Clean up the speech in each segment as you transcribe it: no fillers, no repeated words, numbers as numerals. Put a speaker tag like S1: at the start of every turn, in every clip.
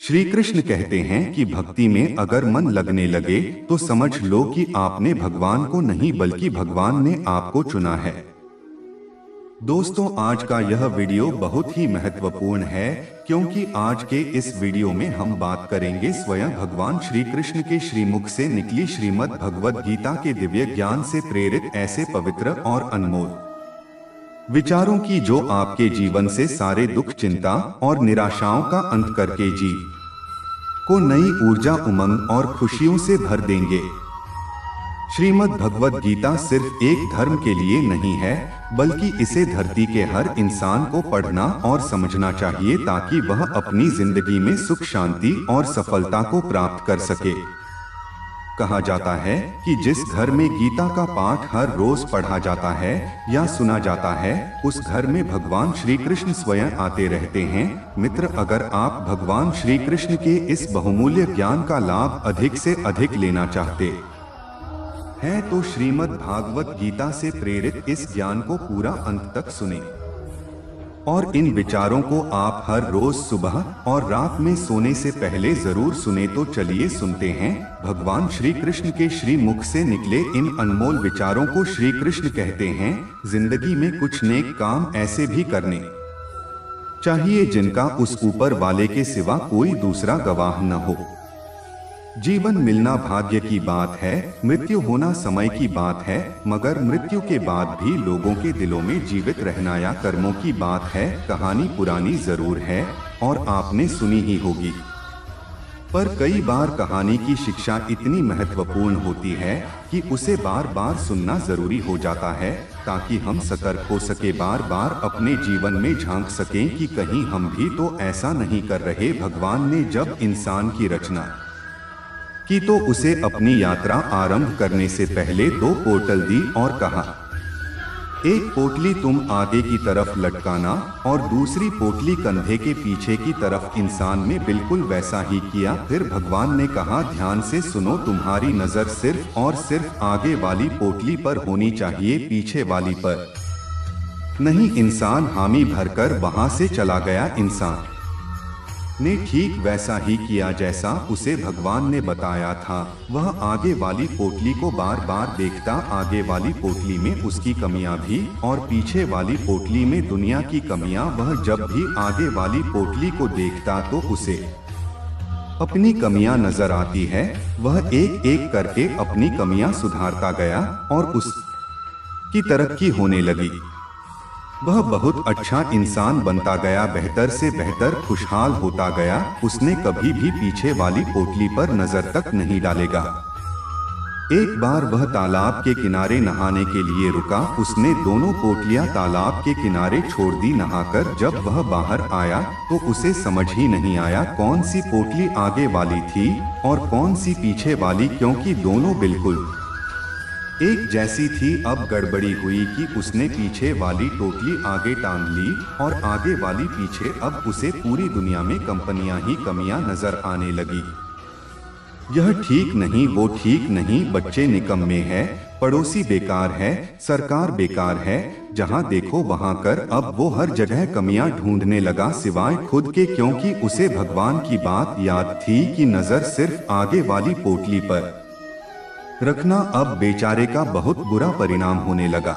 S1: श्री कृष्ण कहते हैं कि भक्ति में अगर मन लगने लगे तो समझ लो कि आपने भगवान को नहीं बल्कि भगवान ने आपको चुना है। दोस्तों, आज का यह वीडियो बहुत ही महत्वपूर्ण है क्योंकि आज के इस वीडियो में हम बात करेंगे स्वयं भगवान श्री कृष्ण के श्रीमुख से निकली श्रीमद् भगवद गीता के दिव्य ज्ञान से प्रेरित ऐसे पवित्र और अनमोल विचारों की जो आपके जीवन से सारे दुख, चिंता और निराशाओं का अंत करके जीवन को नई ऊर्जा, उमंग और खुशियों से भर देंगे। श्रीमद् भगवद गीता सिर्फ एक धर्म के लिए नहीं है, बल्कि इसे धरती के हर इंसान को पढ़ना और समझना चाहिए ताकि वह अपनी जिंदगी में सुख, शांति और सफलता को प्राप्त कर सके। कहा जाता है कि जिस घर में गीता का पाठ हर रोज पढ़ा जाता है या सुना जाता है, उस घर में भगवान श्री कृष्ण स्वयं आते रहते हैं। मित्र, अगर आप भगवान श्री कृष्ण के इस बहुमूल्य ज्ञान का लाभ अधिक से अधिक लेना चाहते हैं तो श्रीमद् भागवत गीता से प्रेरित इस ज्ञान को पूरा अंत तक सुने और इन विचारों को आप हर रोज सुबह और रात में सोने से पहले जरूर सुने। तो चलिए सुनते हैं भगवान श्री कृष्ण के श्री मुख से निकले इन अनमोल विचारों को। श्री कृष्ण कहते हैं, जिंदगी में कुछ नेक काम ऐसे भी करने चाहिए जिनका उस ऊपर वाले के सिवा कोई दूसरा गवाह न हो। जीवन मिलना भाग्य की बात है, मृत्यु होना समय की बात है, मगर मृत्यु के बाद भी लोगों के दिलों में जीवित रहना या कर्मों की बात है। कहानी पुरानी जरूर है और आपने सुनी ही होगी, पर कई बार कहानी की शिक्षा इतनी महत्वपूर्ण होती है कि उसे बार बार सुनना जरूरी हो जाता है ताकि हम सतर्क हो सके, बार बार अपने जीवन में झांक सकें कि कहीं हम भी तो ऐसा नहीं कर रहे। भगवान ने जब इंसान की रचना कि तो उसे अपनी यात्रा आरंभ करने से पहले दो पोर्टल दी और कहा, एक पोटली तुम आगे की तरफ लटकाना और दूसरी पोटली कंधे के पीछे की तरफ। इंसान में बिल्कुल वैसा ही किया। फिर भगवान ने कहा, ध्यान से सुनो, तुम्हारी नजर सिर्फ और सिर्फ आगे वाली पोटली पर होनी चाहिए, पीछे वाली पर नहीं। इंसान हामी भरकर वहां से चला गया। इंसान ने ठीक वैसा ही किया जैसा उसे भगवान ने बताया था। वह आगे वाली पोटली को बार बार देखता, आगे वाली पोटली में उसकी कमियां भी और पीछे वाली पोटली में दुनिया की कमियां। वह जब भी आगे वाली पोटली को देखता तो उसे अपनी कमियां नजर आती है। वह एक एक करके अपनी कमियां सुधारता गया और उसकी तरक्की होने लगी। वह बहुत अच्छा इंसान बनता गया, बेहतर से बेहतर खुशहाल होता गया। उसने कभी भी पीछे वाली पोटली पर नजर तक नहीं डालेगा। एक बार वह तालाब के किनारे नहाने के लिए रुका। उसने दोनों पोटलियां तालाब के किनारे छोड़ दी। नहाकर जब वह बाहर आया तो उसे समझ ही नहीं आया कौन सी पोटली आगे वाली थी और कौन सी पीछे वाली, क्योंकि दोनों बिल्कुल एक जैसी थी। अब गड़बड़ी हुई कि उसने पीछे वाली टोकरी आगे टांग ली और आगे वाली पीछे। अब उसे पूरी दुनिया में कंपनियां ही कमियां नजर आने लगी। यह ठीक नहीं, वो ठीक नहीं, बच्चे निकम्मे हैं, पड़ोसी बेकार है, सरकार बेकार है, जहां देखो वहां कर। अब वो हर जगह कमियां ढूंढने लगा सिवाय खुद के, क्योंकि उसे भगवान की बात याद थी कि नजर सिर्फ आगे वाली पोटली पर रखना। अब बेचारे का बहुत बुरा परिणाम होने लगा।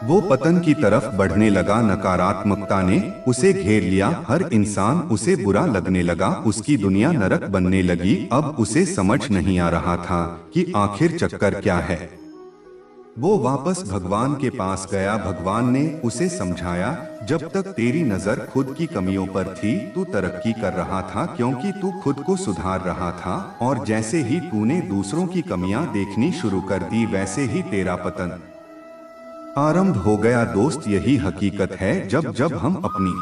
S1: वो पतन की तरफ बढ़ने लगा। नकारात्मकता ने उसे घेर लिया। हर इंसान उसे बुरा लगने लगा। उसकी दुनिया नरक बनने लगी। अब उसे समझ नहीं आ रहा था कि आखिर चक्कर क्या है। वो वापस भगवान के पास गया। भगवान ने उसे समझाया, जब तक तेरी नजर खुद की कमियों पर थी तू तरक्की कर रहा था, क्योंकि तू खुद को सुधार रहा था। और जैसे ही तूने दूसरों की कमियां देखनी शुरू कर दी, वैसे ही तेरा पतन आरंभ हो गया। दोस्त, यही हकीकत है। जब जब हम अपनी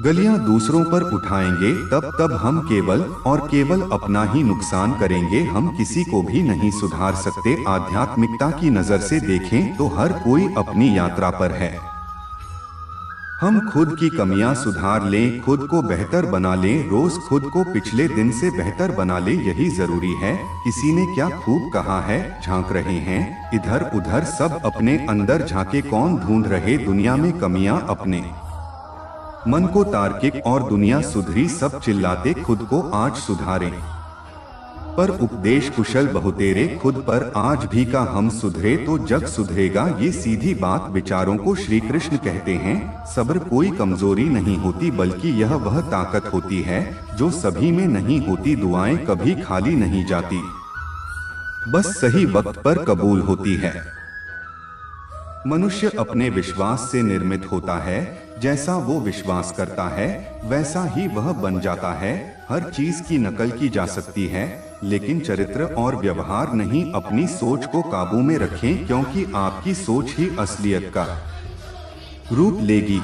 S1: गलियां दूसरों पर उठाएंगे तब हम केवल और केवल अपना ही नुकसान करेंगे। हम किसी को भी नहीं सुधार सकते। आध्यात्मिकता की नजर से देखें तो हर कोई अपनी यात्रा पर है। हम खुद की कमियां सुधार लें, खुद को बेहतर बना लें, रोज खुद को पिछले दिन से बेहतर बना लें, यही जरूरी है। किसी ने क्या खूब कहा है, झांक रहे हैं इधर उधर, सब अपने अंदर झांके, कौन ढूंढ रहे दुनिया में कमियां अपने मन को तार्किक और दुनिया सुधरी सब चिल्लाते खुद को आज सुधारें। पर उपदेश कुशल बहुतेरे खुद पर आज भी का हम सुधरे तो जग सुधरेगा। ये सीधी बात विचारों को श्री कृष्ण कहते हैं। सब्र कोई कमजोरी नहीं होती बल्कि यह वह ताकत होती है जो सभी में नहीं होती। दुआएं कभी खाली नहीं जाती, बस सही वक्त पर कबूल होती है। मनुष्य अपने विश्वास से निर्मित होता है। जैसा वो विश्वास करता है वैसा ही वह बन जाता है। हर चीज की नकल की जा सकती है लेकिन चरित्र और व्यवहार नहीं। अपनी सोच को काबू में रखें क्योंकि आपकी सोच ही असलियत का रूप लेगी।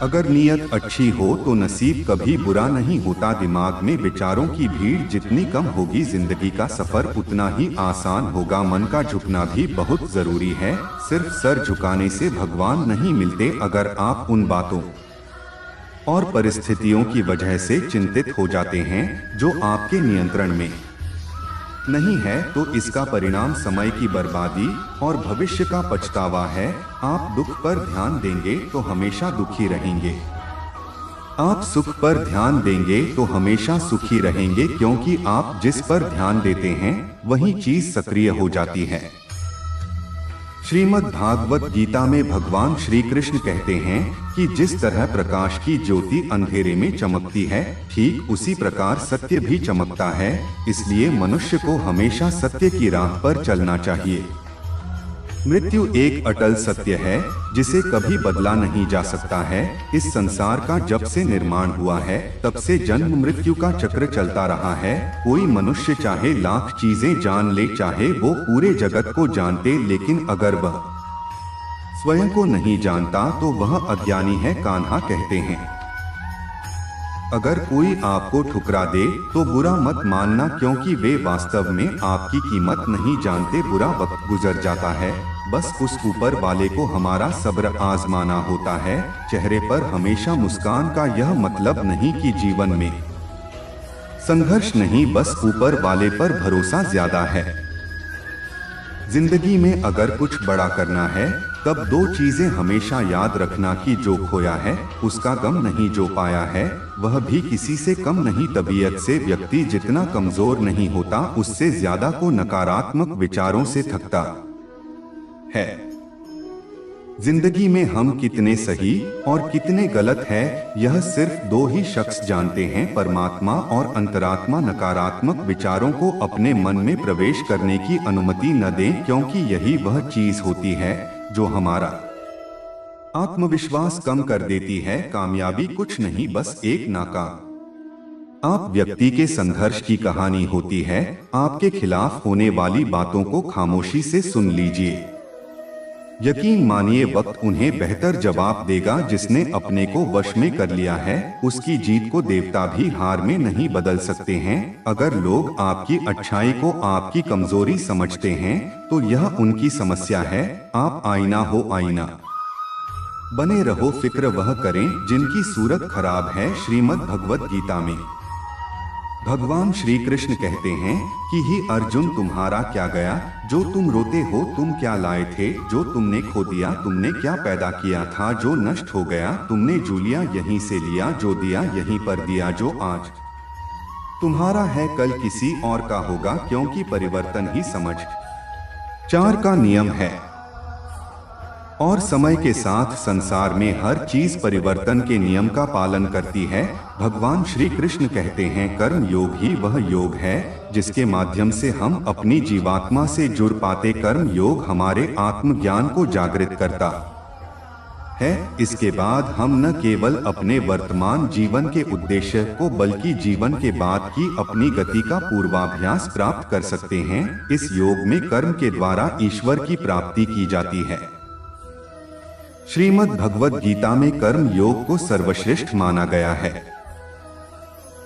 S1: अगर नीयत अच्छी हो तो नसीब कभी बुरा नहीं होता। दिमाग में विचारों की भीड़ जितनी कम होगी जिंदगी का सफर उतना ही आसान होगा। मन का झुकना भी बहुत जरूरी है। सिर्फ सर झुकाने से भगवान नहीं मिलते। अगर आप उन बातों और परिस्थितियों की वजह से चिंतित हो जाते हैं जो आपके नियंत्रण में नहीं है तो इसका परिणाम समय की बर्बादी और भविष्य का पछतावा है। आप दुख पर ध्यान देंगे तो हमेशा दुखी रहेंगे। आप सुख पर ध्यान देंगे तो हमेशा सुखी रहेंगे क्योंकि आप जिस पर ध्यान देते हैं वही चीज सक्रिय हो जाती है। श्रीमद् भागवत गीता में भगवान श्री कृष्ण कहते हैं कि जिस तरह प्रकाश की ज्योति अंधेरे में चमकती है ठीक उसी प्रकार सत्य भी चमकता है। इसलिए मनुष्य को हमेशा सत्य की राह पर चलना चाहिए। मृत्यु एक अटल सत्य है जिसे कभी बदला नहीं जा सकता है। इस संसार का जब से निर्माण हुआ है तब से जन्म मृत्यु का चक्र चलता रहा है। कोई मनुष्य चाहे लाख चीजें जान ले, चाहे वो पूरे जगत को जानते, लेकिन अगर वह स्वयं को नहीं जानता तो वह अज्ञानी है, कान्हा कहते हैं। अगर कोई आपको ठुकरा दे तो बुरा मत मानना क्योंकि वे वास्तव में आपकी कीमत नहीं जानते। बुरा वक्त गुजर जाता है, बस उस ऊपर वाले को हमारा सब्र आजमाना होता है। चेहरे पर हमेशा मुस्कान का यह मतलब नहीं कि जीवन में संघर्ष नहीं, बस ऊपर वाले पर भरोसा ज्यादा है। जिंदगी में अगर कुछ बड़ा करना है तब दो चीजें हमेशा याद रखना कि जो खोया है उसका गम नहीं, जो पाया है वह भी किसी से कम नहीं। तबीयत से व्यक्ति जितना कमजोर नहीं होता उससे ज्यादा को नकारात्मक विचारों से थकता है। जिंदगी में हम कितने सही और कितने गलत है यह सिर्फ दो ही शख्स जानते हैं, परमात्मा और अंतरात्मा। नकारात्मक विचारों को अपने मन में प्रवेश करने की अनुमति न दें क्योंकि यही वह चीज होती है जो हमारा आत्मविश्वास कम कर देती है। कामयाबी कुछ नहीं, बस एक नाकाम आप व्यक्ति के संघर्ष की कहानी होती है। आपके खिलाफ होने वाली बातों को खामोशी से सुन लीजिए। यकीन मानिए वक्त उन्हें बेहतर जवाब देगा। जिसने अपने को वश में कर लिया है उसकी जीत को देवता भी हार में नहीं बदल सकते हैं। अगर लोग आपकी अच्छाई को आपकी कमजोरी समझते हैं तो यह उनकी समस्या है। आप आईना हो, आईना बने रहो। फिक्र वह करें जिनकी सूरत खराब है। श्रीमद् भगवत गीता में भगवान श्री कृष्ण कहते हैं कि ही अर्जुन, तुम्हारा क्या गया जो तुम रोते हो? तुम क्या लाए थे जो तुमने खो दिया? तुमने क्या पैदा किया था जो नष्ट हो गया? तुमने जो लिया यहीं से लिया, जो दिया यहीं पर दिया। जो आज तुम्हारा है कल किसी और का होगा, क्योंकि परिवर्तन ही समझ चार का नियम है। और समय के साथ संसार में हर चीज परिवर्तन के नियम का पालन करती है। भगवान श्री कृष्ण कहते हैं कर्म योग ही वह योग है जिसके माध्यम से हम अपनी जीवात्मा से जुड़ पाते। कर्म योग हमारे आत्मज्ञान को जागृत करता है। इसके बाद हम न केवल अपने वर्तमान जीवन के उद्देश्य को बल्कि जीवन के बाद की अपनी गति का पूर्वाभ्यास प्राप्त कर सकते हैं। इस योग में कर्म के द्वारा ईश्वर की प्राप्ति की जाती है। श्रीमद् भगवत गीता में कर्म योग को सर्वश्रेष्ठ माना गया है।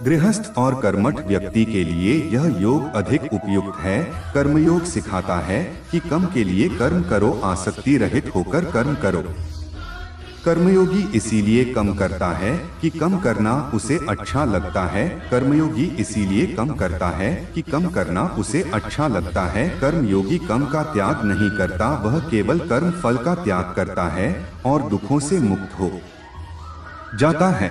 S1: गृहस्थ और कर्मठ व्यक्ति के लिए यह योग अधिक उपयुक्त है। कर्मयोग सिखाता है कि कम के लिए कर्म करो, आसक्ति रहित होकर कर्म करो। कर्मयोगी इसीलिए कम करता है कि कम करना उसे अच्छा लगता है। कर्मयोगी इसीलिए कम करता है कि कम करना उसे अच्छा लगता है। कर्मयोगी कम का त्याग नहीं करता, वह केवल कर्म फल का त्याग करता है और दुखों से मुक्त हो जाता है।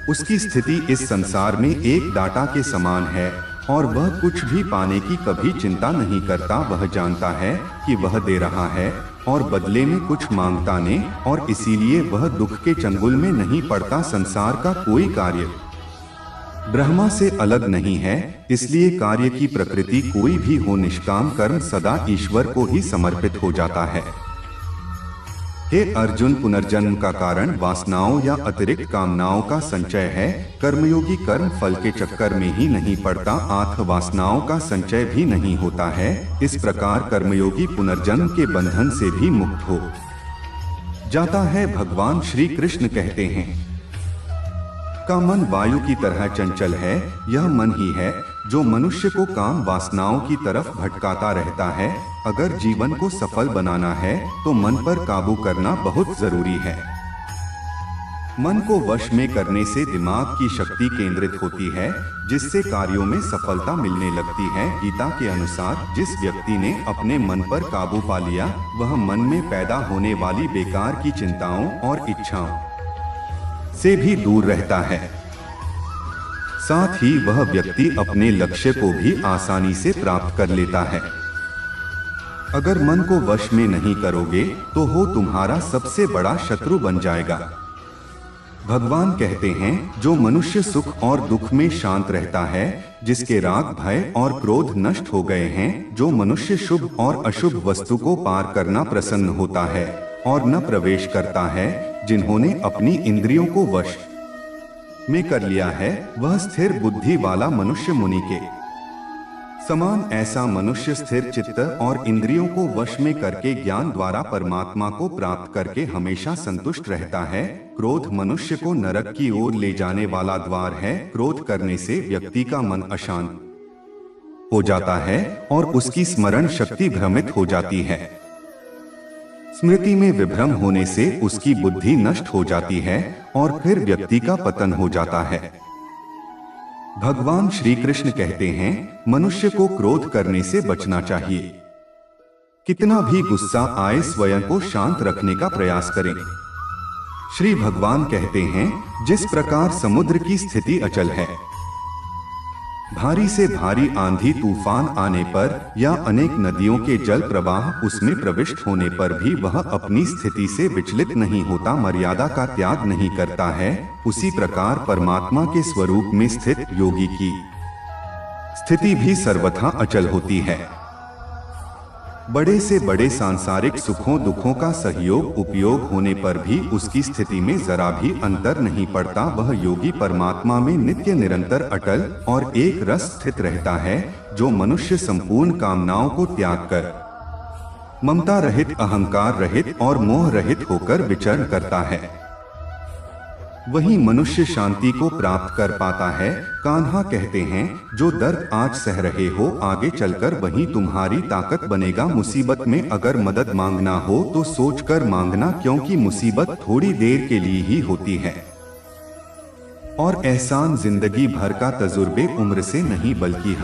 S1: उसकी स्थिति इस संसार में एक डाटा के समान है और वह कुछ भी पाने की कभी चिंता नहीं करता। वह जानता है कि वह दे रहा है और बदले में कुछ मांगता नहीं, और इसीलिए वह दुख के चंगुल में नहीं पड़ता। संसार का कोई कार्य ब्रह्मा से अलग नहीं है, इसलिए कार्य की प्रकृति कोई भी हो, निष्काम कर्म सदा ईश्वर को ही समर्पित हो जाता है। हे अर्जुन, पुनर्जन्म का कारण वासनाओं या अतिरिक्त कामनाओं का संचय है। कर्मयोगी कर्म फल के चक्कर में ही नहीं पड़ता, आत्म वासनाओं का संचय भी नहीं होता है। इस प्रकार कर्मयोगी पुनर्जन्म के बंधन से भी मुक्त हो जाता है। भगवान श्री कृष्ण कहते हैं, का मन वायु की तरह चंचल है। यह मन ही है जो मनुष्य को काम वासनाओं की तरफ भटकाता रहता है। अगर जीवन को सफल बनाना है तो मन पर काबू करना बहुत जरूरी है। मन को वश में करने से दिमाग की शक्ति केंद्रित होती है, जिससे कार्यों में सफलता मिलने लगती है। गीता के अनुसार जिस व्यक्ति ने अपने मन पर काबू पा लिया, वह मन में पैदा होने वाली बेकार की चिंताओं और इच्छाओं से भी दूर रहता है। साथ ही वह व्यक्ति अपने लक्ष्य को भी आसानी से प्राप्त कर लेता है। अगर मन को वश में नहीं करोगे तो वो तुम्हारा सबसे बड़ा शत्रु बन जाएगा। भगवान कहते हैं, जो मनुष्य सुख और दुख में शांत रहता है, जिसके राग भय और क्रोध नष्ट हो गए हैं, जो मनुष्य शुभ और अशुभ वस्तु को पार करना प्रसन्न होता है और न प्रवेश करता है, जिन्होंने अपनी इंद्रियों को वश में कर लिया है, वह स्थिर बुद्धि वाला मनुष्य मुनि के समान। ऐसा मनुष्य स्थिर चित्त और इंद्रियों को वश में करके ज्ञान द्वारा परमात्मा को प्राप्त करके हमेशा संतुष्ट रहता है। क्रोध मनुष्य को नरक की ओर ले जाने वाला द्वार है। क्रोध करने से व्यक्ति का मन अशांत हो जाता है और उसकी स्मरण शक्ति भ्रमित हो जाती है। स्मृति में विभ्रम होने से उसकी बुद्धि नष्ट हो जाती है और फिर व्यक्ति का पतन हो जाता है। भगवान श्री कृष्ण कहते हैं, मनुष्य को क्रोध करने से बचना चाहिए। कितना भी गुस्सा आए, स्वयं को शांत रखने का प्रयास करें। श्री भगवान कहते हैं, जिस प्रकार समुद्र की स्थिति अचल है, भारी से भारी आंधी तूफान आने पर या अनेक नदियों के जल प्रवाह उसमें प्रविष्ट होने पर भी वह अपनी स्थिति से विचलित नहीं होता, मर्यादा का त्याग नहीं करता है, उसी प्रकार परमात्मा के स्वरूप में स्थित योगी की स्थिति भी सर्वथा अचल होती है। बड़े से बड़े सांसारिक सुखों दुखों का सहयोग उपयोग होने पर भी उसकी स्थिति में जरा भी अंतर नहीं पड़ता। वह योगी परमात्मा में नित्य निरंतर अटल और एक रस स्थित रहता है। जो मनुष्य संपूर्ण कामनाओं को त्याग कर ममता रहित, अहंकार रहित और मोह रहित होकर विचरण करता है, वही मनुष्य शांति को प्राप्त कर पाता है। कान्हा कहते हैं, जो दर्द आज सह रहे हो, आगे चलकर वही तुम्हारी ताकत बनेगा। मुसीबत में अगर मदद मांगना हो तो सोचकर मांगना, क्योंकि मुसीबत थोड़ी देर के लिए ही होती है और एहसान जिंदगी भर का तजुर्बे उम्र से नहीं बल्कि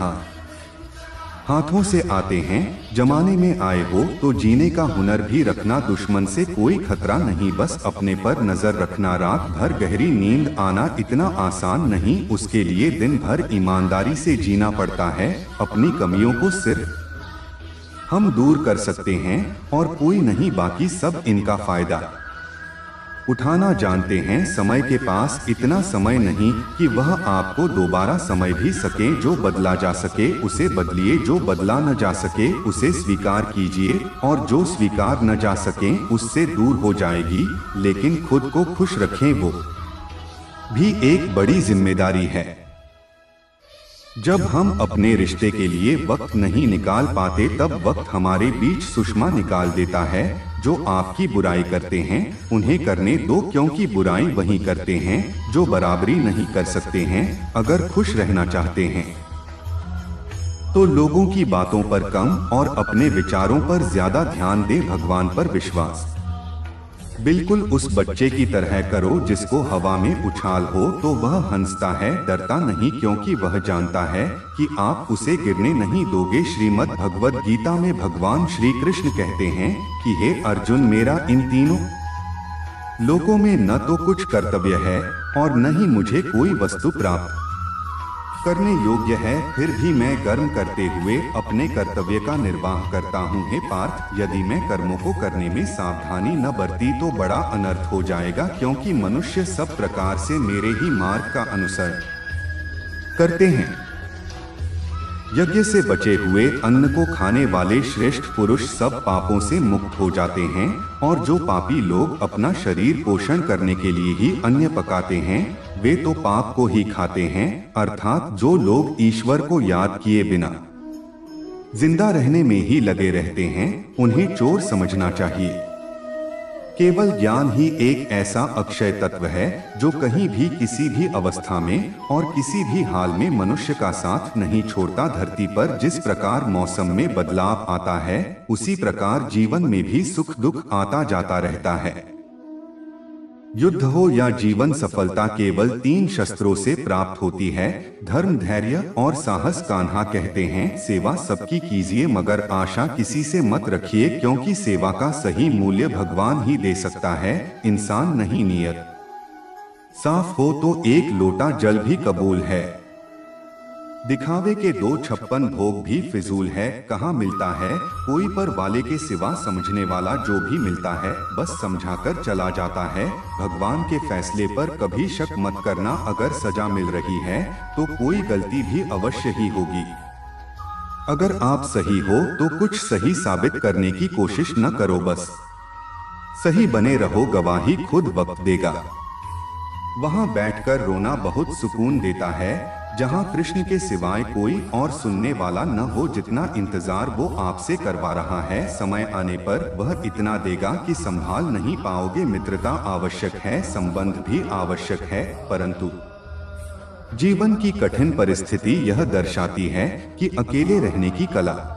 S1: हाथों से आते हैं। जमाने में आए हो तो जीने का हुनर भी रखना, दुश्मन से कोई खतरा नहीं, बस अपने पर नजर रखना। रात भर गहरी नींद आना इतना आसान नहीं, उसके लिए दिन भर ईमानदारी से जीना पड़ता है। अपनी कमियों को सिर्फ हम दूर कर सकते हैं और कोई नहीं, बाकी सब इनका फायदा उठाना जानते हैं। समय के पास इतना समय नहीं कि वह आपको दोबारा समय भी सके। जो बदला जा सके उसे बदलिए, जो बदला न जा सके उसे स्वीकार कीजिए, और जो स्वीकार न जा सके उससे दूर हो जाएगी। लेकिन खुद को खुश रखें, वो भी एक बड़ी जिम्मेदारी है। जब हम अपने रिश्ते के लिए वक्त नहीं निकाल पाते, तब वक्त हमारे बीच सुषमा निकाल देता है। जो आपकी बुराई करते हैं उन्हें करने दो, क्योंकि बुराई वही करते हैं जो बराबरी नहीं कर सकते हैं। अगर खुश रहना चाहते हैं तो लोगों की बातों पर कम और अपने विचारों पर ज्यादा ध्यान दें। भगवान पर विश्वास बिल्कुल उस बच्चे की तरह करो जिसको हवा में उछाल हो तो वह हंसता है, डरता नहीं, क्योंकि वह जानता है कि आप उसे गिरने नहीं दोगे। श्रीमद् भगवद गीता में भगवान श्री कृष्ण कहते हैं कि हे अर्जुन, मेरा इन तीनों लोगों में न तो कुछ कर्तव्य है और न ही मुझे कोई वस्तु प्राप्त करने योग्य है, फिर भी मैं कर्म करते हुए अपने कर्तव्य का निर्वाह करता हूँ। हे पार्थ, यदि मैं कर्मों को करने में सावधानी न बरती तो बड़ा अनर्थ हो जाएगा, क्योंकि मनुष्य सब प्रकार से मेरे ही मार्ग का अनुसरण करते हैं। यज्ञ से बचे हुए अन्न को खाने वाले श्रेष्ठ पुरुष सब पापों से मुक्त हो जाते हैं, और जो पापी लोग अपना शरीर पोषण करने के लिए ही अन्न पकाते हैं वे तो पाप को ही खाते हैं। अर्थात जो लोग ईश्वर को याद किए बिना जिंदा रहने में ही लगे रहते हैं उन्हें चोर समझना चाहिए। केवल ज्ञान ही एक ऐसा अक्षय तत्व है जो कहीं भी किसी भी अवस्था में और किसी भी हाल में मनुष्य का साथ नहीं छोड़ता। धरती पर जिस प्रकार मौसम में बदलाव आता है उसी प्रकार जीवन में भी सुख दुख आता जाता रहता है। युद्ध हो या जीवन, सफलता केवल 3 शस्त्रों से प्राप्त होती है, धर्म, धैर्य और साहस। कान्हा कहते हैं, सेवा सबकी कीजिए मगर आशा किसी से मत रखिए, क्योंकि सेवा का सही मूल्य भगवान ही दे सकता है, इंसान नहीं। नियत साफ हो तो एक लोटा जल भी कबूल है। दिखावे के 256 भोग भी फिजूल है। कहाँ मिलता है कोई पर वाले के सिवा, समझने वाला जो भी मिलता है बस समझाकर चला जाता है। भगवान के फैसले पर कभी शक मत करना, अगर सजा मिल रही है तो कोई गलती भी अवश्य ही होगी। अगर आप सही हो तो कुछ सही साबित करने की कोशिश न करो, बस सही बने रहो, गवाही खुद वक्त देगा। वहाँ बैठकर रोना बहुत सुकून देता है, जहाँ कृष्ण के सिवाय कोई और सुनने वाला न हो। जितना इंतजार वो आपसे करवा रहा है, समय आने पर वह इतना देगा कि संभाल नहीं पाओगे। मित्रता आवश्यक है, संबंध भी आवश्यक है, परंतु जीवन की कठिन परिस्थिति यह दर्शाती है कि अकेले रहने की कला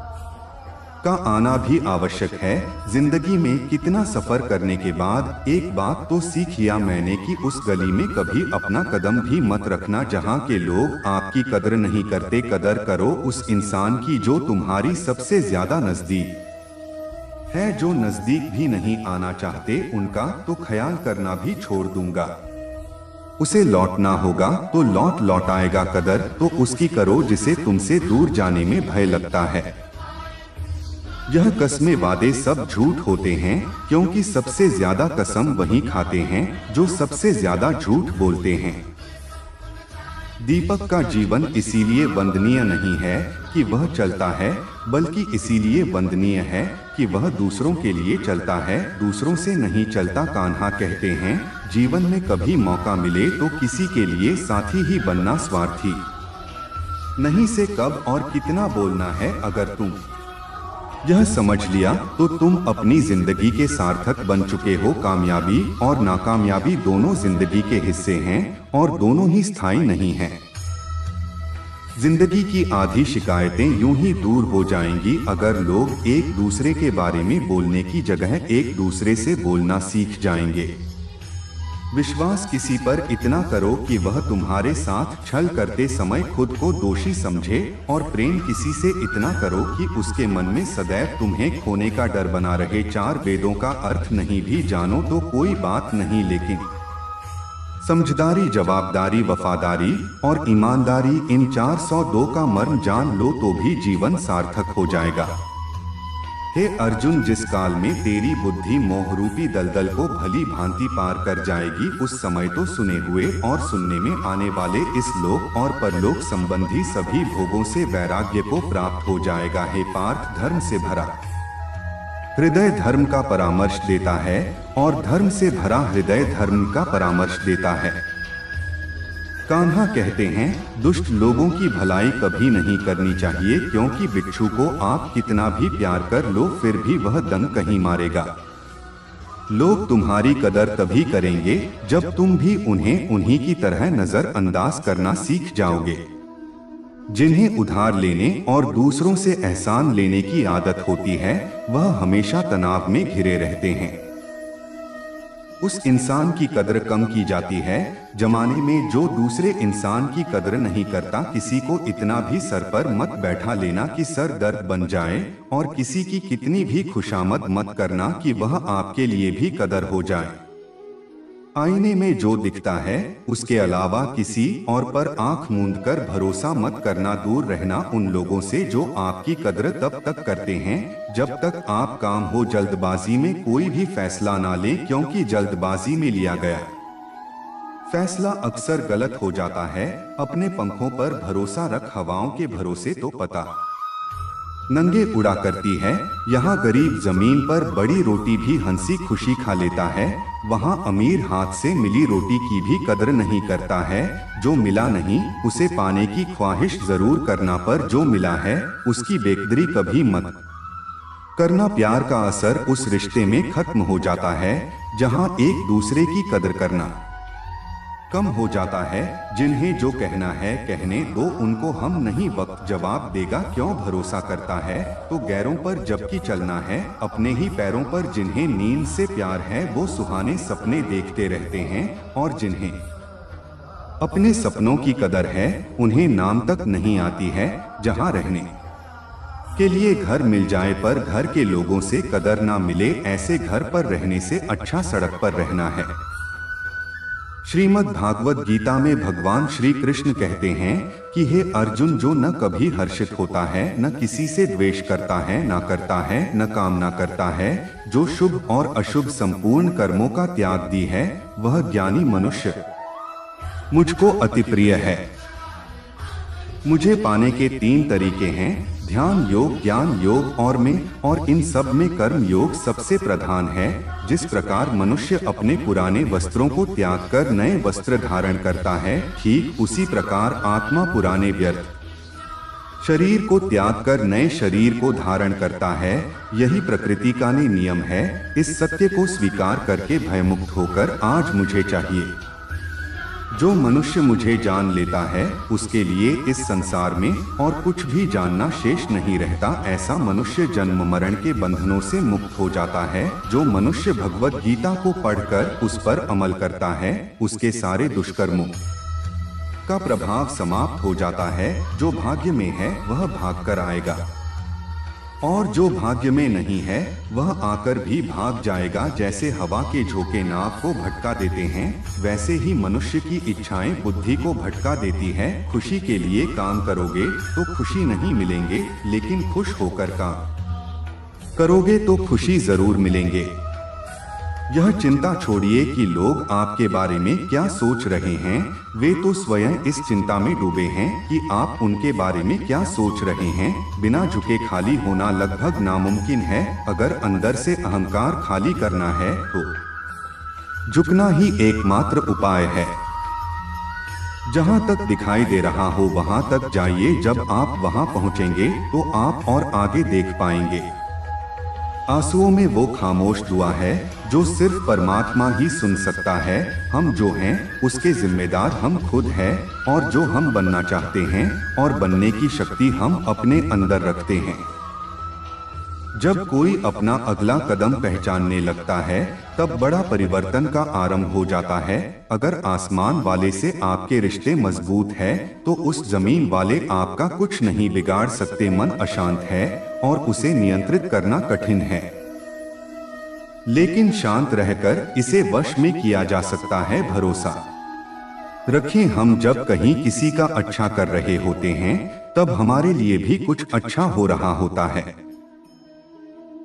S1: का आना भी आवश्यक है। जिंदगी में कितना सफर करने के बाद एक बात तो सीख लिया मैंने कि उस गली में कभी अपना कदम भी मत रखना जहां के लोग आपकी कदर नहीं करते। कदर करो उस इंसान की जो तुम्हारी सबसे ज्यादा नजदीक है। जो नजदीक भी नहीं आना चाहते उनका तो ख्याल करना भी छोड़ दूंगा। उसे लौटना होगा तो लौट आएगा। कदर तो उसकी करो जिसे तुमसे दूर जाने में भय लगता है। यह कसमें वादे सब झूठ होते हैं, क्योंकि सबसे ज्यादा कसम वही खाते हैं जो सबसे ज्यादा झूठ बोलते हैं। दीपक का जीवन इसीलिए वंदनीय नहीं है कि वह चलता है, बल्कि इसीलिए वंदनीय है कि वह दूसरों के लिए चलता है, दूसरों से नहीं चलता। कान्हा कहते हैं, जीवन में कभी मौका मिले तो किसी के लिए साथी ही बनना, स्वार्थी नहीं से कब और कितना बोलना है। अगर तुम यह समझ लिया तो तुम अपनी जिंदगी के सार्थक बन चुके हो। कामयाबी और नाकामयाबी दोनों जिंदगी के हिस्से हैं और दोनों ही स्थायी नहीं हैं। जिंदगी की आधी शिकायतें यूं ही दूर हो जाएंगी अगर लोग एक दूसरे के बारे में बोलने की जगह एक दूसरे से बोलना सीख जाएंगे। विश्वास किसी पर इतना करो कि वह तुम्हारे साथ छल करते समय खुद को दोषी समझे, और प्रेम किसी से इतना करो कि उसके मन में सदैव तुम्हें खोने का डर बना रहे। 4 वेदों का अर्थ नहीं भी जानो तो कोई बात नहीं, लेकिन समझदारी, जवाबदारी, वफादारी और ईमानदारी, इन 402 का मर्म जान लो तो भी जीवन सार्थक हो जाएगा। हे अर्जुन, जिस काल में तेरी बुद्धि मोहरूपी दलदल को भली भांति पार कर जाएगी, उस समय तो सुने हुए और सुनने में आने वाले इस लोक और परलोक संबंधी सभी भोगों से वैराग्य को प्राप्त हो जाएगा। हे पार्थ, धर्म से भरा हृदय धर्म का परामर्श देता है और धर्म से भरा हृदय धर्म का परामर्श देता है। कान्हा कहते हैं, दुष्ट लोगों की भलाई कभी नहीं करनी चाहिए, क्योंकि बिच्छू को आप कितना भी प्यार कर लो फिर भी वह दंग कहीं मारेगा। लोग तुम्हारी कदर तभी करेंगे जब तुम भी उन्हें उन्हीं की तरह नजरअंदाज करना सीख जाओगे। जिन्हें उधार लेने और दूसरों से एहसान लेने की आदत होती है वह हमेशा तनाव में घिरे रहते हैं। उस इंसान की कदर कम की जाती है जमाने में जो दूसरे इंसान की कदर नहीं करता। किसी को इतना भी सर पर मत बैठा लेना कि सर दर्द बन जाए, और किसी की कितनी भी खुशामद मत करना कि वह आपके लिए भी कदर हो जाए। आईने में जो दिखता है उसके अलावा किसी और पर आंख मूंदकर भरोसा मत करना। दूर रहना उन लोगों से जो आपकी कद्र तब तक करते हैं जब तक आप काम हो। जल्दबाजी में कोई भी फैसला ना लें, क्योंकि जल्दबाजी में लिया गया फैसला अक्सर गलत हो जाता है। अपने पंखों पर भरोसा रख, हवाओं के भरोसे तो पता नंगे उड़ा करती है। यहाँ गरीब जमीन पर बड़ी रोटी भी हंसी खुशी खा लेता है, वहाँ अमीर हाथ से मिली रोटी की भी कदर नहीं करता है। जो मिला नहीं उसे पाने की ख्वाहिश जरूर करना, पर जो मिला है उसकी बेकदरी कभी मत करना। प्यार का असर उस रिश्ते में खत्म हो जाता है जहाँ एक दूसरे की कदर करना कम हो जाता है। जिन्हें जो कहना है कहने दो उनको, हम नहीं वक्त जवाब देगा। क्यों भरोसा करता है तो गैरों पर, जबकि चलना है अपने ही पैरों पर। जिन्हें नींद से प्यार है वो सुहाने सपने देखते रहते हैं, और जिन्हें अपने सपनों की कदर है उन्हें नाम तक नहीं आती है। जहां रहने के लिए घर मिल जाए पर घर के लोगों से कदर ना मिले, ऐसे घर पर रहने से अच्छा सड़क पर रहना है। श्रीमद् भागवत गीता में भगवान श्री कृष्ण कहते हैं कि हे अर्जुन, जो न कभी हर्षित होता है, न किसी से द्वेष करता है, न करता है, न कामना करता है, जो शुभ और अशुभ संपूर्ण कर्मों का त्याग दी है, वह ज्ञानी मनुष्य मुझको अति प्रिय है। मुझे पाने के 3 तरीके हैं, ध्यान योग, ज्ञान योग और और इन सब में कर्म योग सबसे प्रधान है। जिस प्रकार मनुष्य अपने पुराने वस्त्रों को त्याग कर नए वस्त्र धारण करता है, ठीक उसी प्रकार आत्मा पुराने व्यर्थ शरीर को त्याग कर नए शरीर को धारण करता है। यही प्रकृति का नियम है। इस सत्य को स्वीकार करके भयमुक्त होकर आज मुझे चाहिए। जो मनुष्य मुझे जान लेता है उसके लिए इस संसार में और कुछ भी जानना शेष नहीं रहता। ऐसा मनुष्य जन्म मरण के बंधनों से मुक्त हो जाता है। जो मनुष्य भगवत गीता को पढ़कर उस पर अमल करता है, उसके सारे दुष्कर्मों का प्रभाव समाप्त हो जाता है। जो भाग्य में है वह भाग कर आएगा, और जो भाग्य में नहीं है वह आकर भी भाग जाएगा। जैसे हवा के झोंके नाव को भटका देते हैं, वैसे ही मनुष्य की इच्छाएं बुद्धि को भटका देती है। खुशी के लिए काम करोगे तो खुशी नहीं मिलेंगे, लेकिन खुश होकर काम करोगे तो खुशी जरूर मिलेंगे। यह चिंता छोड़िए कि लोग आपके बारे में क्या सोच रहे हैं। वे तो स्वयं इस चिंता में डूबे हैं कि आप उनके बारे में क्या सोच रहे हैं। बिना झुके खाली होना लगभग नामुमकिन है। अगर अंदर से अहंकार खाली करना है तो झुकना ही एकमात्र उपाय है। जहां तक दिखाई दे रहा हो वहां तक जाइए। जब आप वहां पहुंचेंगे तो आप और आगे देख पाएंगे। आंसुओं में वो खामोश दुआ है जो सिर्फ परमात्मा ही सुन सकता है। हम जो हैं उसके जिम्मेदार हम खुद हैं, और जो हम बनना चाहते हैं और बनने की शक्ति हम अपने अंदर रखते हैं। जब कोई अपना अगला कदम पहचानने लगता है तब बड़ा परिवर्तन का आरंभ हो जाता है। अगर आसमान वाले से आपके रिश्ते मजबूत है तो उस जमीन वाले आपका कुछ नहीं बिगाड़ सकते। मन अशांत है और उसे नियंत्रित करना कठिन है, लेकिन शांत रहकर इसे वश में किया जा सकता है। भरोसा रखें, हम जब कहीं किसी का अच्छा कर रहे होते हैं तब हमारे लिए भी कुछ अच्छा हो रहा होता है।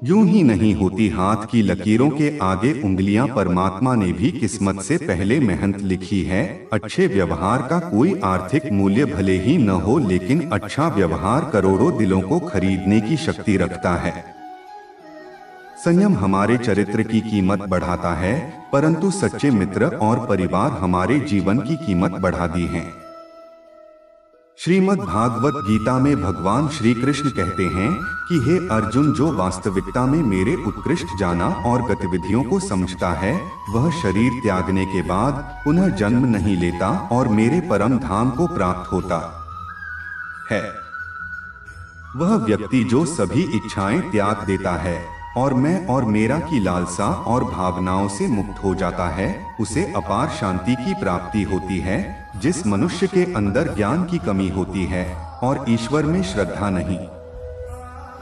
S1: यूं ही नहीं होती हाथ की लकीरों के आगे उंगलियां। परमात्मा ने भी किस्मत से पहले मेहनत लिखी है। अच्छे व्यवहार का कोई आर्थिक मूल्य भले ही न हो, लेकिन अच्छा व्यवहार करोड़ों दिलों को खरीदने की शक्ति रखता है। संयम हमारे चरित्र की कीमत बढ़ाता है, परंतु सच्चे मित्र और परिवार हमारे जीवन की कीमत बढ़ा दी है। श्रीमद् भागवत गीता में भगवान श्री कृष्ण कहते हैं कि हे अर्जुन, जो वास्तविकता में मेरे उत्कृष्ट जाना और गतिविधियों को समझता है, वह शरीर त्यागने के बाद पुनः जन्म नहीं लेता और मेरे परम धाम को प्राप्त होता है। वह व्यक्ति जो सभी इच्छाएं त्याग देता है और मैं और मेरा की लालसा और भावनाओं से मुक्त हो जाता है, उसे अपार शांति की प्राप्ति होती है। जिस मनुष्य के अंदर ज्ञान की कमी होती है और ईश्वर में श्रद्धा नहीं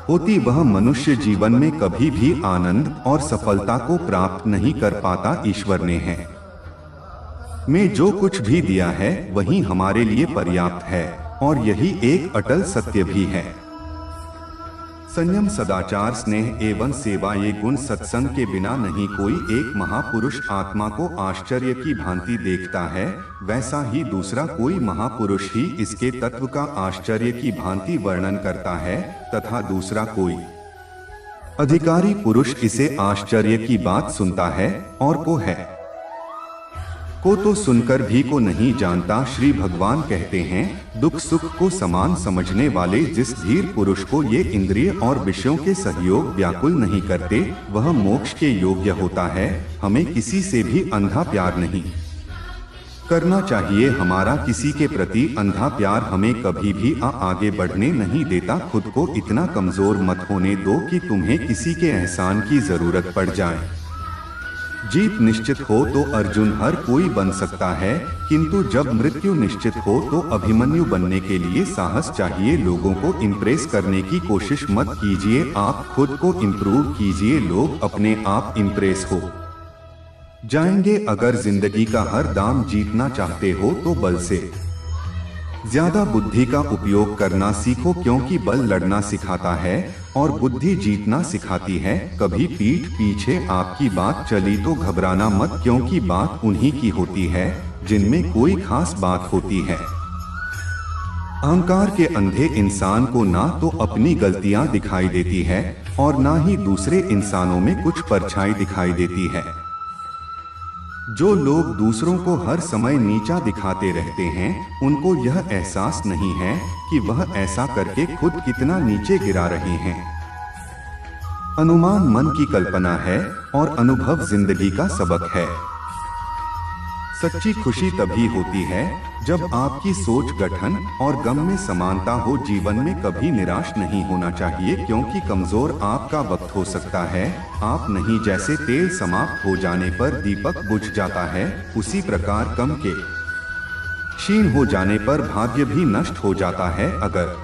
S1: होती, वह मनुष्य जीवन में कभी भी आनंद और सफलता को प्राप्त नहीं कर पाता। ईश्वर ने है में जो कुछ भी दिया है वही हमारे लिए पर्याप्त है और यही एक अटल सत्य भी है। संयम, सदाचार, स्नेह एवं सेवा ये गुण सत्संग के बिना नहीं। कोई एक महापुरुष आत्मा को आश्चर्य की भांति देखता है, वैसा ही दूसरा कोई महापुरुष ही इसके तत्व का आश्चर्य की भांति वर्णन करता है, तथा दूसरा कोई अधिकारी पुरुष इसे आश्चर्य की बात सुनता है और को तो सुनकर भी को नहीं जानता। श्री भगवान कहते हैं, दुख सुख को समान समझने वाले जिस धीर पुरुष को ये इंद्रिय और विषयों के सहयोग व्याकुल नहीं करते, वह मोक्ष के योग्य होता है। हमें किसी से भी अंधा प्यार नहीं करना चाहिए। हमारा किसी के प्रति अंधा प्यार हमें कभी भी आगे बढ़ने नहीं देता। खुद को इतना कमजोर मत होने दो कि तुम्हें किसी के एहसान की जरूरत पड़ जाए। जीत निश्चित हो तो अर्जुन हर कोई बन सकता है, किंतु जब मृत्यु निश्चित हो तो अभिमन्यु बनने के लिए साहस चाहिए। लोगों को इम्प्रेस करने की कोशिश मत कीजिए, आप खुद को इम्प्रूव कीजिए। लोग अपने आप इम्प्रेस हो जाएंगे। अगर जिंदगी का हर दाम जीतना चाहते हो तो बल से ज्यादा बुद्धि का उपयोग करना सीखो, क्योंकि बल लड़ना सिखाता है और बुद्धि जीतना सिखाती है। कभी पीठ पीछे आपकी बात चली तो घबराना मत, क्योंकि बात उन्हीं की होती है जिनमें कोई खास बात होती है। अहंकार के अंधे इंसान को ना तो अपनी गलतियां दिखाई देती है और ना ही दूसरे इंसानों में कुछ परछाई दिखाई देती है। जो लोग दूसरों को हर समय नीचा दिखाते रहते हैं, उनको यह एहसास नहीं है कि वह ऐसा करके खुद कितना नीचे गिरा रहे हैं। अनुमान मन की कल्पना है और अनुभव जिंदगी का सबक है। सच्ची खुशी तभी होती है जब आपकी सोच गठन और गम में समानता हो। जीवन में कभी निराश नहीं होना चाहिए, क्योंकि कमजोर आपका वक्त हो सकता है, आप नहीं। जैसे तेल समाप्त हो जाने पर दीपक बुझ जाता है, उसी प्रकार कम के क्षीण हो जाने पर भाग्य भी नष्ट हो जाता है। अगर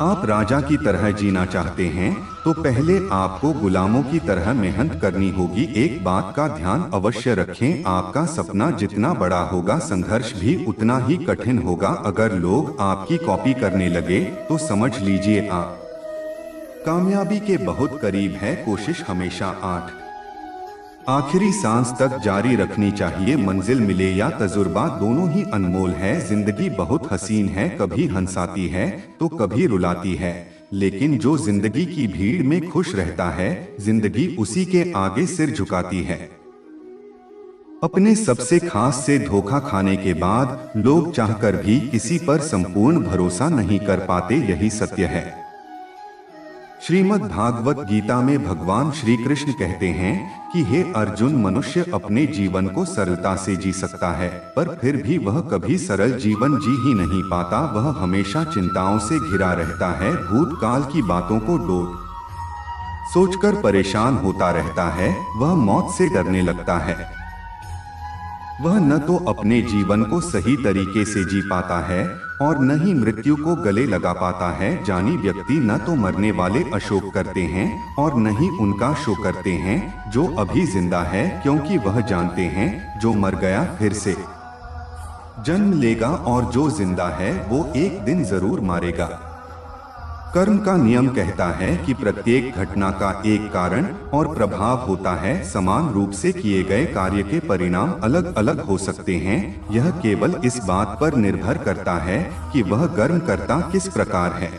S1: आप राजा की तरह जीना चाहते हैं तो पहले आपको गुलामों की तरह मेहनत करनी होगी। एक बात का ध्यान अवश्य रखें, आपका सपना जितना बड़ा होगा संघर्ष भी उतना ही कठिन होगा। अगर लोग आपकी कॉपी करने लगे तो समझ लीजिए आप कामयाबी के बहुत करीब है। कोशिश हमेशा आखिरी सांस तक जारी रखनी चाहिए। मंजिल मिले या तजुर्बा, दोनों ही अनमोल है। जिंदगी बहुत हसीन है, कभी हंसाती है तो कभी रुलाती है, लेकिन जो जिंदगी की भीड़ में खुश रहता है, जिंदगी उसी के आगे सिर झुकाती है। अपने सबसे खास से धोखा खाने के बाद लोग चाहकर भी किसी पर संपूर्ण भरोसा नहीं कर पाते, यही सत्य है। श्रीमद् भागवत गीता में भगवान श्री कृष्ण कहते हैं कि हे अर्जुन, मनुष्य अपने जीवन को सरलता से जी सकता है, पर फिर भी वह कभी सरल जीवन जी ही नहीं पाता। वह हमेशा चिंताओं से घिरा रहता है, भूतकाल की बातों को सोचकर परेशान होता रहता है। वह मौत से डरने लगता है। वह न तो अपने जीवन को सही तरीके से जी पाता है और न ही मृत्यु को गले लगा पाता है। ज्ञानी व्यक्ति न तो मरने वाले अशोक करते हैं और न ही उनका शोक करते हैं जो अभी जिंदा है, क्योंकि वह जानते हैं जो मर गया फिर से जन्म लेगा और जो जिंदा है वो एक दिन जरूर मारेगा। कर्म का नियम कहता है कि प्रत्येक घटना का एक कारण और प्रभाव होता है। समान रूप से किए गए कार्य के परिणाम अलग अलग हो सकते हैं। यह केवल इस बात पर निर्भर करता है कि वह कर्म करता किस प्रकार है।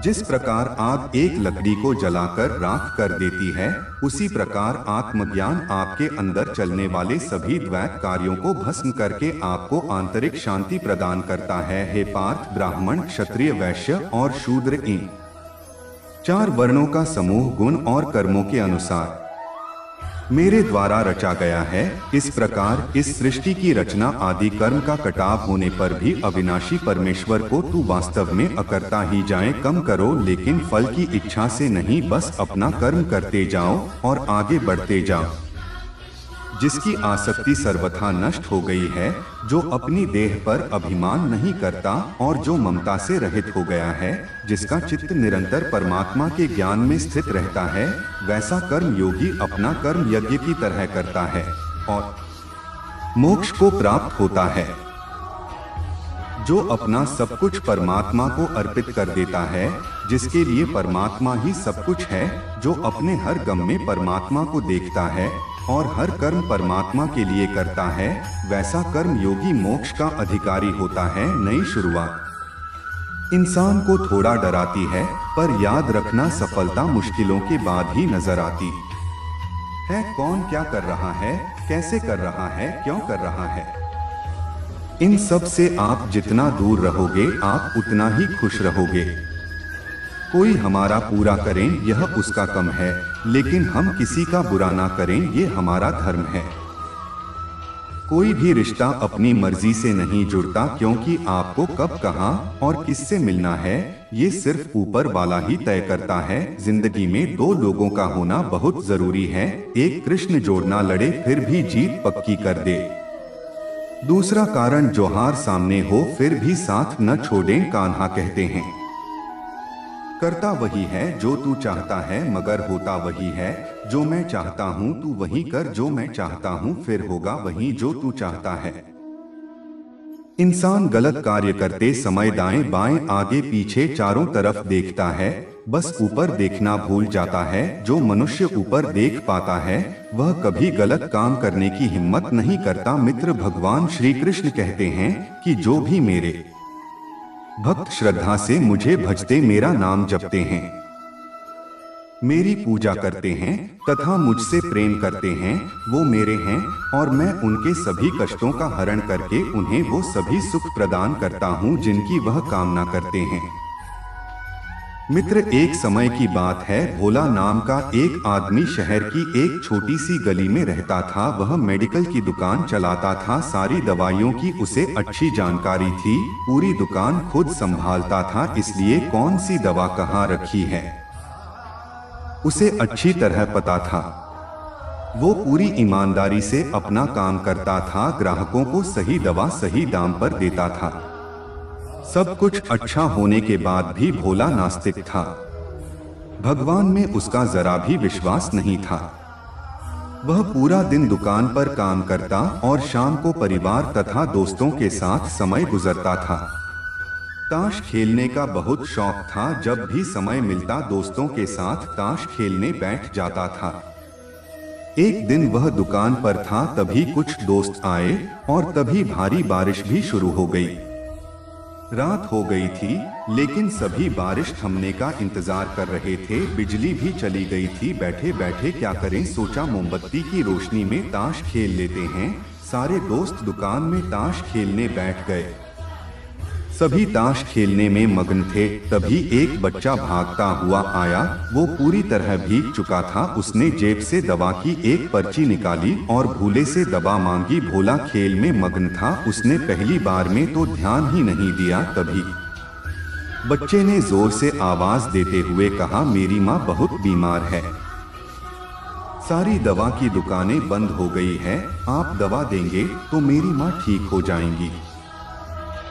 S1: जिस प्रकार आग एक लकड़ी को जलाकर राख कर देती है, उसी प्रकार आत्मज्ञान आपके अंदर चलने वाले सभी द्वैत कार्यों को भस्म करके आपको आंतरिक शांति प्रदान करता है। हे पार्थ, ब्राह्मण, क्षत्रिय, वैश्य और शूद्र, इन 4 वर्णों का समूह गुण और कर्मों के अनुसार मेरे द्वारा रचा गया है। इस प्रकार इस सृष्टि की रचना आदि कर्म का कटाव होने पर भी अविनाशी परमेश्वर को तू वास्तव में अकर्ता ही जाए। कम करो लेकिन फल की इच्छा से नहीं, बस अपना कर्म करते जाओ और आगे बढ़ते जाओ। जिसकी आसक्ति सर्वथा नष्ट हो गई है, जो अपनी देह पर अभिमान नहीं करता और जो ममता से रहित हो गया है, जिसका चित्त निरंतर परमात्मा के ज्ञान में स्थित रहता है, वैसा कर्म योगी अपना कर्म यज्ञ की तरह करता है और मोक्ष को प्राप्त होता है। जो अपना सब कुछ परमात्मा को अर्पित कर देता है, जिसके लिए परमात्मा ही सब कुछ है, जो अपने हर गम में परमात्मा को देखता है और हर कर्म परमात्मा के लिए करता है, वैसा कर्म योगी मोक्ष का अधिकारी होता है। नई शुरुआत इंसान को थोड़ा डराती है, पर याद रखना सफलता मुश्किलों के बाद ही नजर आती है। कौन क्या कर रहा है, कैसे कर रहा है, क्यों कर रहा है, इन सब से आप जितना दूर रहोगे आप उतना ही खुश रहोगे। कोई हमारा पूरा करें यह उसका कम है, लेकिन हम किसी का बुरा ना करें ये हमारा धर्म है। कोई भी रिश्ता अपनी मर्जी से नहीं जुड़ता, क्योंकि आपको कब कहां और किससे मिलना है ये सिर्फ ऊपर वाला ही तय करता है। जिंदगी में दो लोगों का होना बहुत जरूरी है। एक कृष्ण जोड़ना लड़े फिर भी जीत पक्की कर दे, दूसरा कारण जोहार सामने हो फिर भी साथ न छोड़ें, कान्हा कहते हैं। करता वही है जो तू चाहता है, मगर होता वही है जो मैं चाहता हूँ। तू वही कर जो मैं चाहता हूँ, फिर होगा वही जो तू चाहता है। इंसान गलत कार्य करते समय दाएं बाएं आगे पीछे चारों तरफ देखता है, बस ऊपर देखना भूल जाता है। जो मनुष्य ऊपर देख पाता है वह कभी गलत काम करने की हिम्मत नहीं करता। मित्र भगवान श्री कृष्ण कहते हैं कि जो भी मेरे भक्त श्रद्धा से मुझे भजते, मेरा नाम जपते हैं, मेरी पूजा करते हैं तथा मुझसे प्रेम करते हैं, वो मेरे हैं और मैं उनके सभी कष्टों का हरण करके उन्हें वो सभी सुख प्रदान करता हूँ जिनकी वह कामना करते हैं। मित्र, एक समय की बात है, भोला नाम का एक आदमी शहर की एक छोटी सी गली में रहता था। वह मेडिकल की दुकान चलाता था। सारी दवाइयों की उसे अच्छी जानकारी थी। पूरी दुकान खुद संभालता था, इसलिए कौन सी दवा कहाँ रखी है उसे अच्छी तरह पता था। वो पूरी ईमानदारी से अपना काम करता था, ग्राहकों को सही दवा सही दाम पर देता था। सब कुछ अच्छा होने के बाद भी भोला नास्तिक था। भगवान में उसका जरा भी विश्वास नहीं था। वह पूरा दिन दुकान पर काम करता और शाम को परिवार तथा दोस्तों के साथ समय गुजरता था। ताश खेलने का बहुत शौक था। जब भी समय मिलता दोस्तों के साथ ताश खेलने बैठ जाता था। एक दिन वह दुकान पर था, तभी कुछ दोस्त आए और तभी भारी बारिश भी शुरू हो गई। रात हो गई थी, लेकिन सभी बारिश थमने का इंतजार कर रहे थे। बिजली भी चली गई थी। बैठे बैठे क्या करें, सोचा मोमबत्ती की रोशनी में ताश खेल लेते हैं। सारे दोस्त दुकान में ताश खेलने बैठ गए। सभी ताश खेलने में मग्न थे। तभी एक बच्चा भागता हुआ आया। वो पूरी तरह भीग चुका था। उसने जेब से दवा की एक पर्ची निकाली और भूले से दवा मांगी। भोला खेल में मग्न था, उसने पहली बार में तो ध्यान ही नहीं दिया। तभी बच्चे ने जोर से आवाज देते हुए कहा, मेरी माँ बहुत बीमार है, सारी दवा की दुकानें बंद हो गई है, आप दवा देंगे तो मेरी माँ ठीक हो जाएंगी।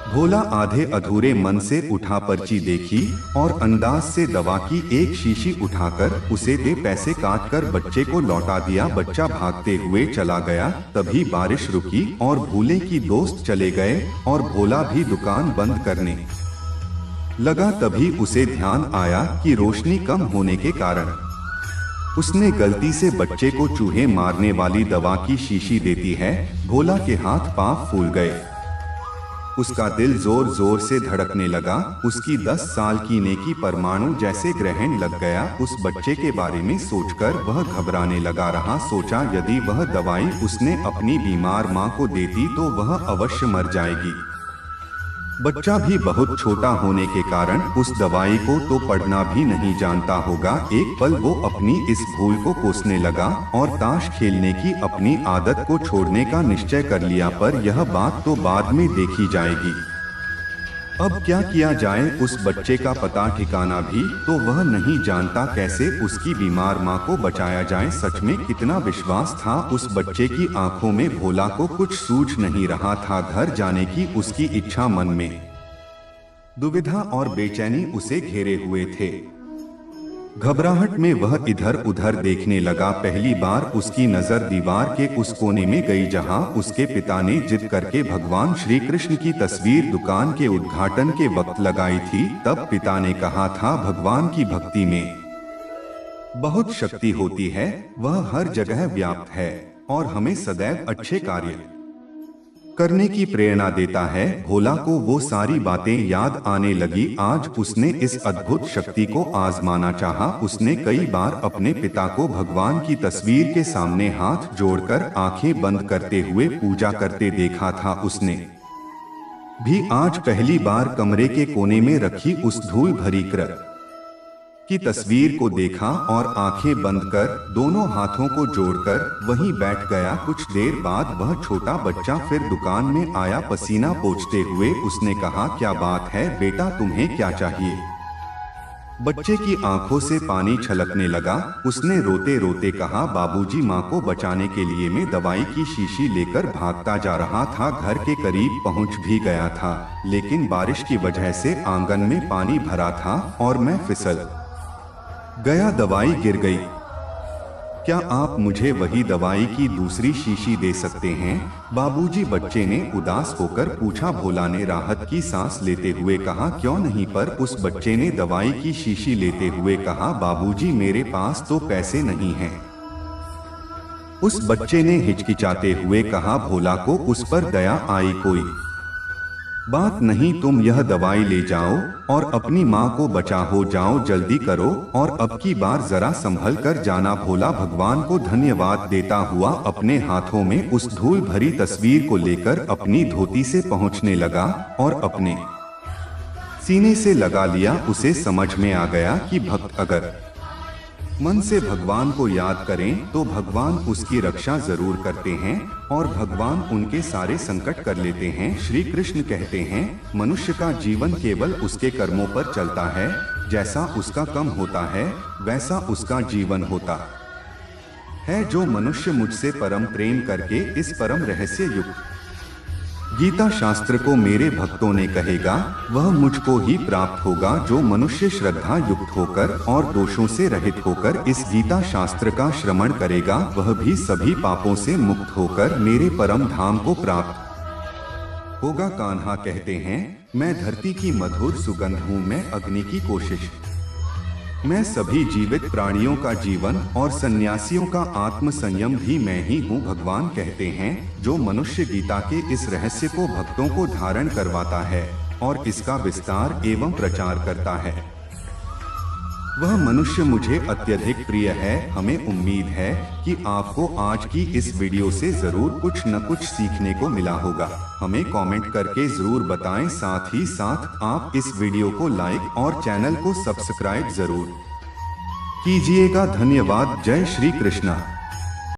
S1: भोला आधे अधूरे मन से उठा पर्ची देखी और अंदाज से दवा की एक शीशी उठाकर उसे दे पैसे काटकर बच्चे को लौटा दिया। बच्चा भागते हुए चला गया। तभी बारिश रुकी और भोले की दोस्त चले गए और भोला भी दुकान बंद करने लगा। तभी उसे ध्यान आया कि रोशनी कम होने के कारण उसने गलती से बच्चे को चूहे मारने वाली दवा की शीशी देती है। भोला के हाथ पांव फूल गए। उसका दिल जोर जोर से धड़कने लगा। उसकी 10 साल की नेकी परमाणु जैसे ग्रहण लग गया। उस बच्चे के बारे में सोचकर वह घबराने लगा रहा। सोचा यदि वह दवाई उसने अपनी बीमार माँ को देती तो वह अवश्य मर जाएगी। बच्चा भी बहुत छोटा होने के कारण उस दवाई को तो पढ़ना भी नहीं जानता होगा। एक पल वो अपनी इस भूल को कोसने लगा और ताश खेलने की अपनी आदत को छोड़ने का निश्चय कर लिया। पर यह बात तो बाद में देखी जाएगी। अब क्या किया जाए, उस बच्चे का पता ठिकाना भी तो वह नहीं जानता। कैसे उसकी बीमार माँ को बचाया जाए। सच में कितना विश्वास था उस बच्चे की आंखों में। भोला को कुछ सूझ नहीं रहा था। घर जाने की उसकी इच्छा, मन में दुविधा और बेचैनी उसे घेरे हुए थे। घबराहट में वह इधर उधर देखने लगा। पहली बार उसकी नजर दीवार के उस कोने में गई जहां उसके पिता ने जिद करके भगवान श्री कृष्ण की तस्वीर दुकान के उद्घाटन के वक्त लगाई थी। तब पिता ने कहा था, भगवान की भक्ति में बहुत शक्ति होती है, वह हर जगह व्याप्त है और हमें सदैव अच्छे कार्य करने की प्रेरणा देता है। भोला को वो सारी बातें याद आने लगी। आज उसने इस अद्भुत शक्ति को आजमाना चाहा। उसने कई बार अपने पिता को भगवान की तस्वीर के सामने हाथ जोड़कर आंखें बंद करते हुए पूजा करते देखा था। उसने भी आज पहली बार कमरे के कोने में रखी उस धूल भरी कृत की तस्वीर को देखा और आंखें बंद कर दोनों हाथों को जोड़कर वहीं बैठ गया। कुछ देर बाद वह छोटा बच्चा फिर दुकान में आया, पसीना पोंछते हुए। उसने कहा, क्या बात है बेटा, तुम्हें क्या चाहिए? बच्चे की आंखों से पानी छलकने लगा। उसने रोते रोते कहा, बाबूजी, माँ को बचाने के लिए मैं दवाई की शीशी लेकर भागता जा रहा था। घर के करीब पहुँच भी गया था, लेकिन बारिश की वजह से आंगन में पानी भरा था और मैं फिसल गया, दवाई गिर गई। क्या आप मुझे वही दवाई की दूसरी शीशी दे सकते हैं? बाबूजी, बच्चे ने उदास होकर पूछा। भोला ने राहत की सांस लेते हुए कहा, क्यों नहीं? पर उस बच्चे ने दवाई की शीशी लेते हुए कहा, बाबूजी, मेरे पास तो पैसे नहीं हैं। उस बच्चे ने हिचकिचाते हुए कहा, भोला को उस पर दया आई, कोई बात नहीं, तुम यह दवाई ले जाओ और अपनी माँ को बचाओ। जाओ, जल्दी करो और अब की बार जरा संभल कर जाना। भोला भगवान को धन्यवाद देता हुआ अपने हाथों में उस धूल भरी तस्वीर को लेकर अपनी धोती से पहुँचने लगा और अपने सीने से लगा लिया। उसे समझ में आ गया कि भक्त अगर मन से भगवान को याद करें तो भगवान उसकी रक्षा जरूर करते हैं और भगवान उनके सारे संकट कर लेते हैं। श्री कृष्ण कहते हैं, मनुष्य का जीवन केवल उसके कर्मों पर चलता है। जैसा उसका कर्म होता है वैसा उसका जीवन होता है। जो मनुष्य मुझसे परम प्रेम करके इस परम रहस्य युक्त गीता शास्त्र को मेरे भक्तों ने कहेगा, वह मुझको ही प्राप्त होगा। जो मनुष्य श्रद्धा युक्त होकर और दोषों से रहित होकर इस गीता शास्त्र का श्रवण करेगा, वह भी सभी पापों से मुक्त होकर मेरे परम धाम को प्राप्त होगा। कान्हा कहते हैं, मैं धरती की मधुर सुगंध हूँ, मैं अग्नि की कोशिश, मैं सभी जीवित प्राणियों का जीवन और सन्यासियों का आत्म संयम भी मैं ही हूँ। भगवान कहते हैं, जो मनुष्य गीता के इस रहस्य को भक्तों को धारण करवाता है और इसका विस्तार एवं प्रचार करता है, वह मनुष्य मुझे अत्यधिक प्रिय है। हमें उम्मीद है कि आपको आज की इस वीडियो से जरूर कुछ न कुछ सीखने को मिला होगा। हमें कमेंट करके जरूर बताएं। साथ ही साथ आप इस वीडियो को लाइक और चैनल को सब्सक्राइब जरूर कीजिएगा। धन्यवाद। जय श्री कृष्ण।